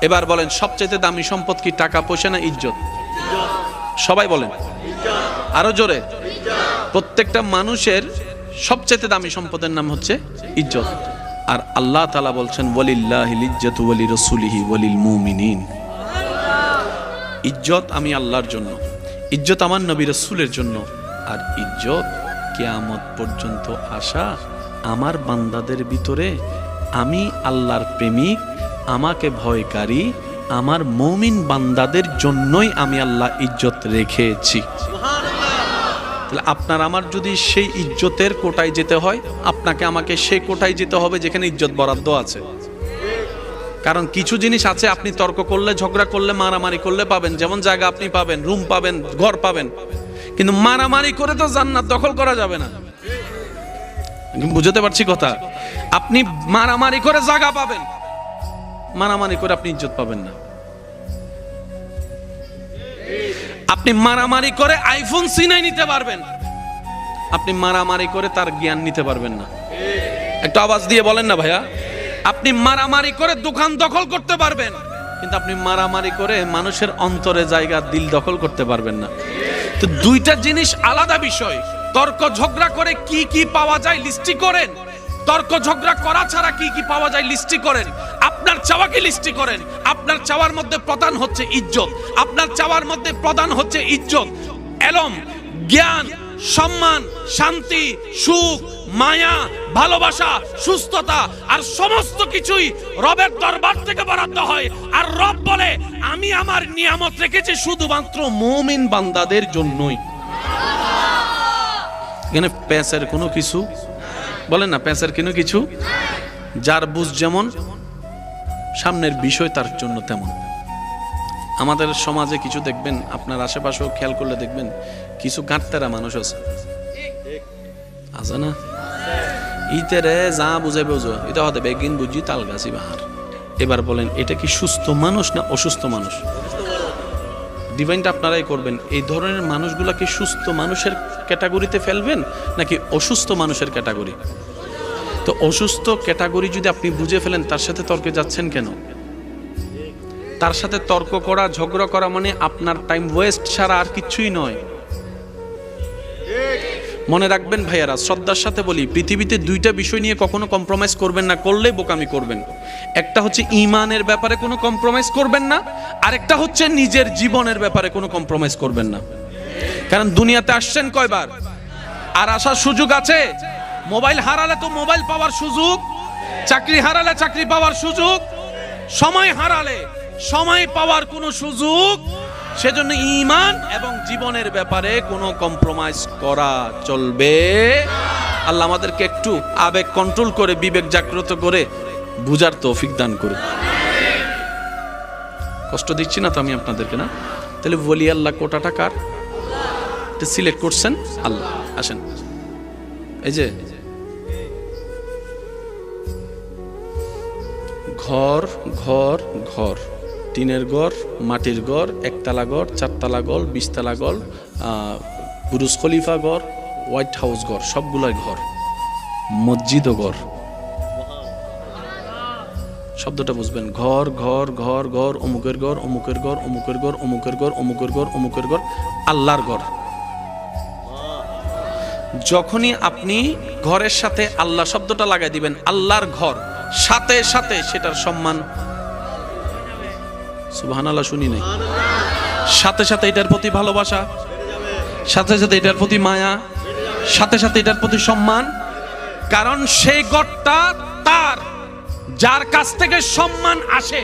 এবার বলেন সবচেয়ে দামি সম্পদ কি টাকা পয়সা না ইজ্জত? সবাই বলেন আরো জোরে। প্রত্যেকটা মানুষের সবচেয়ে দামি সম্পদের নাম হচ্ছে ইজ্জত। আর আল্লাহ তাআলা বলছেন ওয়ালিল্লাহিল ইজ্জাতু ওয়ালি রাসূলিহি ওয়ালিল মুমিনিন। ইজ্জত আমি আল্লাহর জন্য, ইজ্জত আমার নবী রাসূলের জন্য, আর ইজ্জত কিয়ামত পর্যন্ত আসা আমার বান্দাদের ভিতরে আমি আল্লাহর প্রেমিক, আমাকে ভয়কারী আমার মুমিন বান্দাদের জন্যই আমি আল্লাহ ইজ্জত রেখেছি। তাহলে আপনার আমার যদি সেই ইজ্জতের কোটায় যেতে হয়, আপনাকে আমাকে সেই কোটায় যেতে হবে যেখানে ইজ্জত বরাদ্দ আছে। কারণ কিছু জিনিস আছে আপনি তর্ক করলে, ঝগড়া করলে, মারামারি করলে পাবেন, যেমন জায়গা আপনি পাবেন, রুম পাবেন, ঘর পাবেন, কিন্তু মারামারি করে তো জান্নাত দখল করা যাবে না। বুঝতে পারছি কথা? আপনি মারামারি করে জায়গা পাবেন, মারামারি করে আপনি ইজ্জত পাবেন না। আপনি মারামারি করে আইফোন সিনাই নিতে পারবেন, আপনি মারামারি করে তার জ্ঞান নিতে পারবেন না। একটু আওয়াজ দিয়ে বলেন না ভাইয়া। আপনি মারামারি করে দোকান দখল করতে পারবেন, কিন্তু আপনি মারামারি করে মানুষের অন্তরে জায়গা, দিল দখল করতে পারবেন না। তো দুইটা জিনিস আলাদা বিষয়। তর্ক ঝগড়া করে কি কি পাওয়া যায় লিস্টি করেন, তর্ক ঝগড়া করা ছাড়া কি কি পাওয়া যায় লিস্টি করেন, আপনার চাওয়াকে লিস্টি করেন। আপনার চাওয়ার মধ্যে প্রধান হচ্ছে ইজ্জত, আপনার চাওয়ার মধ্যে প্রধান হচ্ছে ইজ্জত, এলম, জ্ঞান, সম্মান, শান্তি, সুখ, মায়া, ভালোবাসা, সুস্থতা, আর সমস্ত কিছুই রবের দরবার থেকে বরাদ্দ হয়। আর রব বলে আমি আমার নিয়ামত রেখেছি শুধুমাত্র মুমিন বান্দাদের জন্যই। এখানে পেঁচের কোনো কিছু বলেন না, পেঁচের কোনো কিছু, যার বুঝ যেমন সামনের বিষয় তার জন্য তেমন। আমাদের সমাজে কিছু দেখবেন, আপনার আশেপাশেও খেয়াল করলে দেখবেন কিছু গাঁটতেরা মানুষ আছে, আছে না? ইতেরে যা বুঝে বুঝো, এটা হতে বেগিন বুঝি তাল গাছি বাহার। এবার বলেন এটা কি সুস্থ মানুষ না অসুস্থ মানুষ? ডিভাইনটা আপনারাই করবেন। এই ধরনের মানুষগুলা কি সুস্থ মানুষের ক্যাটাগরিতে ফেলবেন নাকি অসুস্থ মানুষের ক্যাটাগরি? তো অসুস্থ ক্যাটাগরি যদি আপনি বুঝে ফেলেন, তার সাথে তর্কে যাচ্ছেন কেন? তার সাথে তর্ক করা, ঝগড়া করা মানে আপনার টাইম ওয়েস্ট ছাড়া আর কিছুই নয়। মনে রাখবেন ভাইয়ারা, শ্রদ্ধার সাথে বলি, পৃথিবীতে দুইটা বিষয় নিয়ে কখনো কম্প্রোমাইজ করবেন না, করলে বোকামি করবেন। একটা হচ্ছে ঈমানের ব্যাপারে কোনো কম্প্রোমাইজ করবেন না, আরেকটা হচ্ছে নিজের জীবনের ব্যাপারে কোনো কম্প্রোমাইজ করবেন না। কারণ দুনিয়াতে আসছেন কয়বার, আর আসার সুযোগ আছে। মোবাইল হারালে তো মোবাইল পাওয়ার সুযোগ, চাকরি হারালে চাকরি পাওয়ার সুযোগ, সময় হারালে সময় পাওয়ার কোনো সুযোগ। সেজন্য ঈমান এবং জীবনের ব্যাপারে কোনো কম্প্রোমাইজ করা চলবে। আল্লাহ আমাদেরকে একটু আবেগ কন্ট্রোল করে, বিবেক জাগ্রত করে বুঝার তৌফিক দান করুন। কষ্ট দিচ্ছি না তো আমি আপনাদেরকে? না, তাহলে বলি আল্লাহ কোটাটা কার? এটা সিলেক্ট করছেন আল্লাহ। আসেন, এই যে ঘর ঘর ঘর, টিনের ঘর, মাটির ঘর, একতলা ঘর, চারতলা ঘর, 20 তলা ঘর, বুরুজ খলিফা ঘর, হোয়াইট হাউস ঘর, সবগুলাই ঘর। মসজিদও ঘর। শব্দটা বুঝবেন, ঘর ঘর ঘর ঘর, অমুকের ঘর, অমুকের ঘর, অমুকের ঘর, অমুকের ঘর, অমুকের ঘর, অমুকের ঘর, আল্লাহর ঘর। যখনই আপনি ঘরের সাথে আল্লাহ শব্দটা লাগাই দিবেন, আল্লাহর ঘর, সাথে সাথে সেটার সম্মান, সুবহানাল্লাহ শুনি নাই, সাথে সাথে এটার প্রতি ভালোবাসা, সাথে সাথে এটার প্রতি মায়া, সাথে সাথে এটার প্রতি সম্মান। কারণ সেই ঘরটা তার, যার কাছ থেকে সম্মান আসে